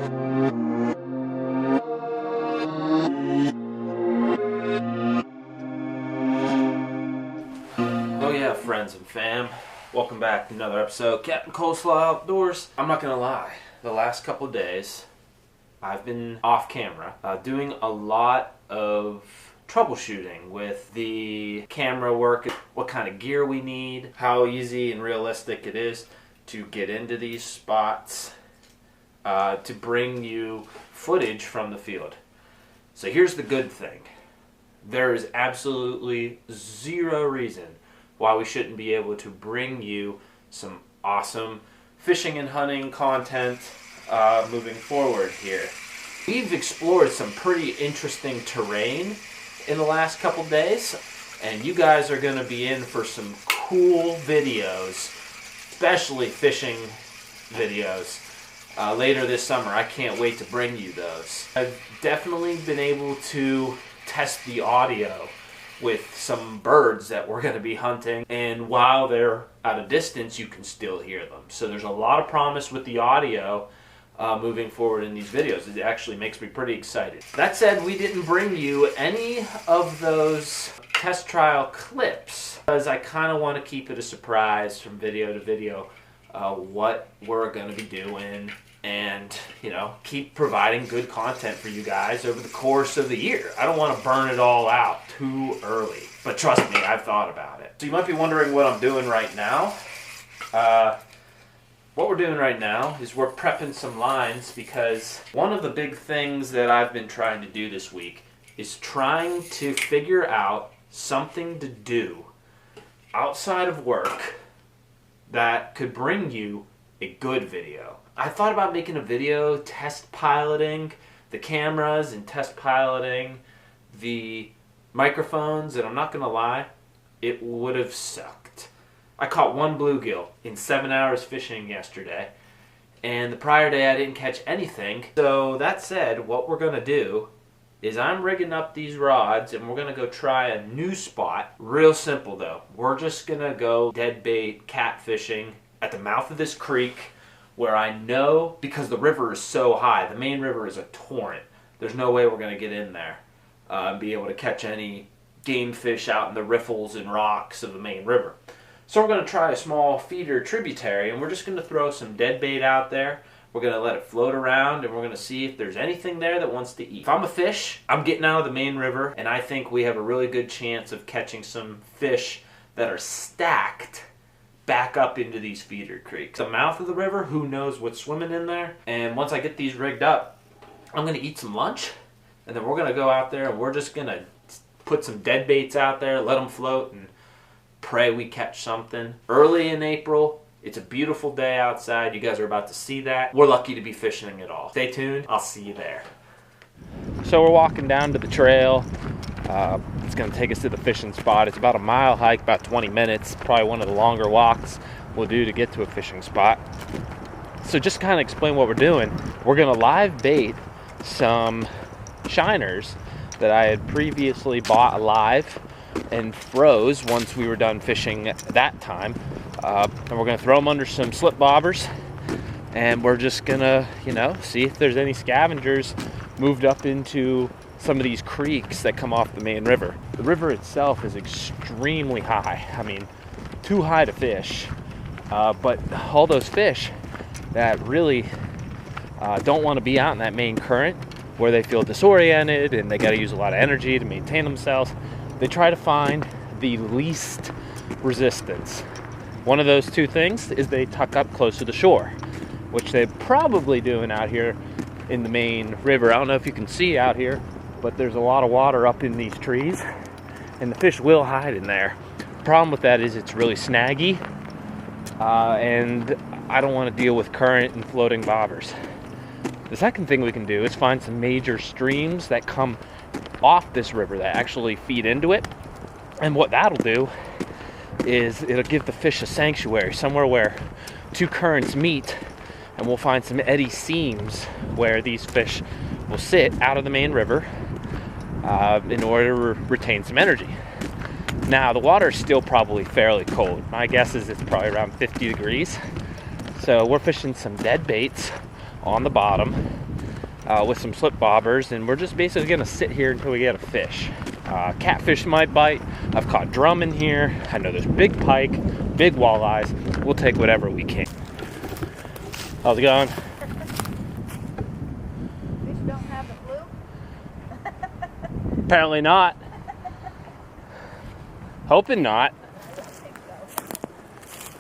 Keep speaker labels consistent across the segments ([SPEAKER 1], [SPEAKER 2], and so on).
[SPEAKER 1] Oh yeah, friends and fam, welcome back to another episode, Captain Coleslaw Outdoors. I'm not gonna lie, the last couple of days I've been off camera doing a lot of troubleshooting with the camera work, what kind of gear we need, how easy and realistic it is to get into these spots, to bring you footage from the field. So here's the good thing. There is absolutely zero reason why we shouldn't be able to bring you some awesome fishing and hunting content moving forward here. We've explored some pretty interesting terrain in the last couple days, and you guys are going to be in for some cool videos, especially fishing videos later this summer. I can't wait to bring you those. I've definitely been able to test the audio with some birds that we're going to be hunting, and while they're at a distance you can still hear them. So there's a lot of promise with the audio moving forward in these videos. It actually makes me pretty excited. That said, we didn't bring you any of those test trial clips because I kind of want to keep it a surprise from video to video what we're going to be doing, and keep providing good content for you guys over the course of the year. I don't want to burn it all out too early, but trust me, I've thought about it. So you might be wondering what I'm doing right now. What we're doing right now is we're prepping some lines, because one of the big things that I've been trying to do this week is trying to figure out something to do outside of work that could bring you a good video. I thought about making a video test piloting the cameras and test piloting the microphones, and I'm not gonna lie, it would have sucked. I caught one bluegill in 7 hours fishing yesterday, and the prior day I didn't catch anything. So that said, what we're gonna do is I'm rigging up these rods and we're gonna go try a new spot. Real simple though. We're just gonna go dead bait catfishing at the mouth of this creek, where I know, because the river is so high, the main river is a torrent, there's no way we're going to get in there and be able to catch any game fish out in the riffles and rocks of the main river. So we're going to try a small feeder tributary, and we're just going to throw some dead bait out there. We're going to let it float around, and we're going to see if there's anything there that wants to eat. If I'm a fish, I'm getting out of the main river, and I think we have a really good chance of catching some fish that are stacked back up into these feeder creeks. The mouth of the river, who knows what's swimming in there. And once I get these rigged up, I'm going to eat some lunch, and then we're going to go out there and we're just going to put some dead baits out there, let them float, and pray we catch something. Early in April, it's a beautiful day outside. You guys are about to see that. We're lucky to be fishing it all. Stay tuned. I'll see you there. So we're walking down to the trail. It's going to take us to the fishing spot. It's about a mile hike, about 20 minutes. Probably one of the longer walks we'll do to get to a fishing spot. So just kind of explain what we're doing. We're going to live bait some shiners that I had previously bought alive and froze once we were done fishing that time. And we're going to throw them under some slip bobbers, and we're just going to, see if there's any scavengers moved up into some of these creeks that come off the main river. The river itself is extremely high. I mean, too high to fish. But all those fish that really don't want to be out in that main current, where they feel disoriented and they got to use a lot of energy to maintain themselves, they try to find the least resistance. One of those two things is they tuck up close to the shore, which they're probably doing out here in the main river. I don't know if you can see out here, but there's a lot of water up in these trees, and the fish will hide in there. The problem with that is it's really snaggy, and I don't want to deal with current and floating bobbers. The second thing we can do is find some major streams that come off this river that actually feed into it, and what that'll do is it'll give the fish a sanctuary, somewhere where two currents meet, and we'll find some eddy seams where these fish will sit out of the main river in order to retain some energy. Now, the water is still probably fairly cold. My guess is it's probably around 50 degrees. So we're fishing some dead baits on the bottom. with some slip bobbers, and we're just basically gonna sit here until we get a fish. Catfish might bite. I've caught drum in here. I know there's big pike, big walleyes. We'll take whatever we can. How's it going?
[SPEAKER 2] Fish don't have the flu?
[SPEAKER 1] Apparently not. Hoping not.
[SPEAKER 2] I don't think so.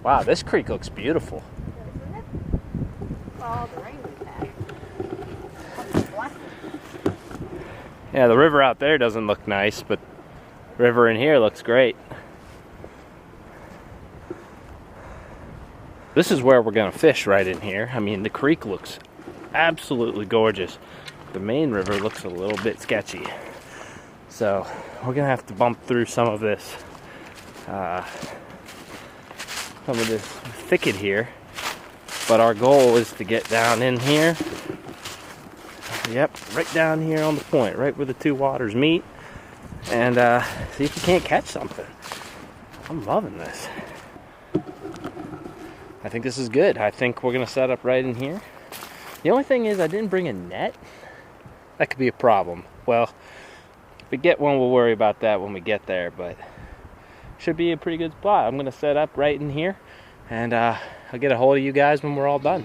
[SPEAKER 1] Wow, this creek looks beautiful.
[SPEAKER 2] Isn't it? Oh, the rain we've had.
[SPEAKER 1] Yeah, the river out there doesn't look nice, but the river in here looks great. This is where we're gonna fish, right in here. I mean, the creek looks absolutely gorgeous. The main river looks a little bit sketchy. So we're gonna have to bump through some of this thicket here. But our goal is to get down in here. Yep, right down here on the point, right where the two waters meet, and see if we can't catch something. I'm loving this. I think this is good. I think we're gonna set up right in here. The only thing is I didn't bring a net. That could be a problem. Well, if we get one, we'll worry about that when we get there, but should be a pretty good spot. I'm gonna set up right in here, and I'll get a hold of you guys when we're all done.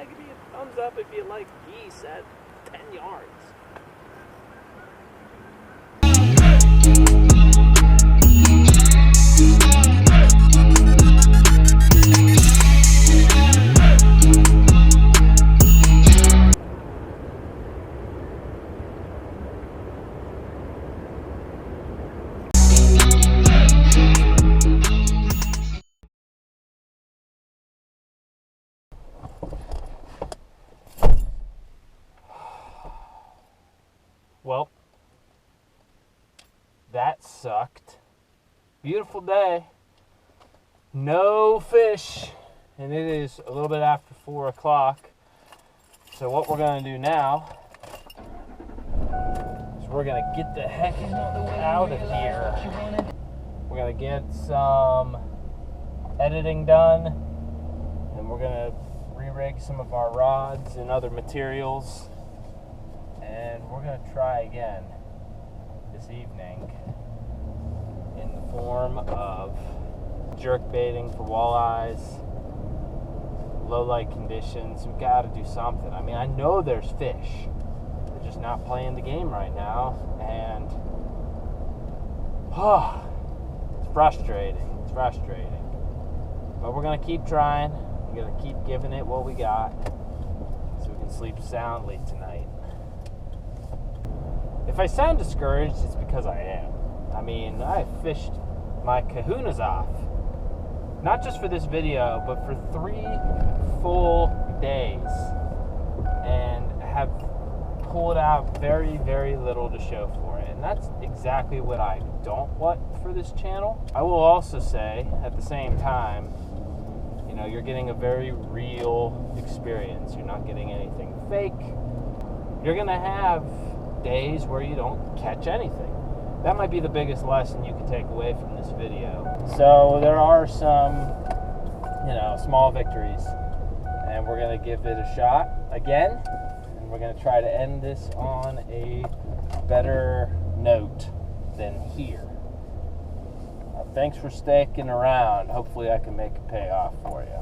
[SPEAKER 1] Give me a thumbs up if you like geese at 10 yards. Well, that sucked. Beautiful day. No fish. And it is a little bit after 4 o'clock. So what we're going to do now is we're going to get the heck out of here. We're going to get some editing done. And we're going to re-rig some of our rods and other materials. And we're going to try again this evening in the form of jerk baiting for walleyes, low light conditions. We've got to do something. I mean, I know there's fish. They're just not playing the game right now. And it's frustrating. It's frustrating. But we're going to keep trying. We're going to keep giving it what we got so we can sleep soundly tonight. If I sound discouraged, it's because I am. I mean, I fished my kahunas off. Not just for this video, but for 3 full days. And have pulled out very, very little to show for it. And that's exactly what I don't want for this channel. I will also say, at the same time, you know, you're getting a very real experience. You're not getting anything fake. You're gonna have days where you don't catch anything. That might be the biggest lesson you can take away from this video. So there are some small victories. And we're going to give it a shot again. And we're going to try to end this on a better note than here. Thanks for sticking around. Hopefully I can make a payoff for you.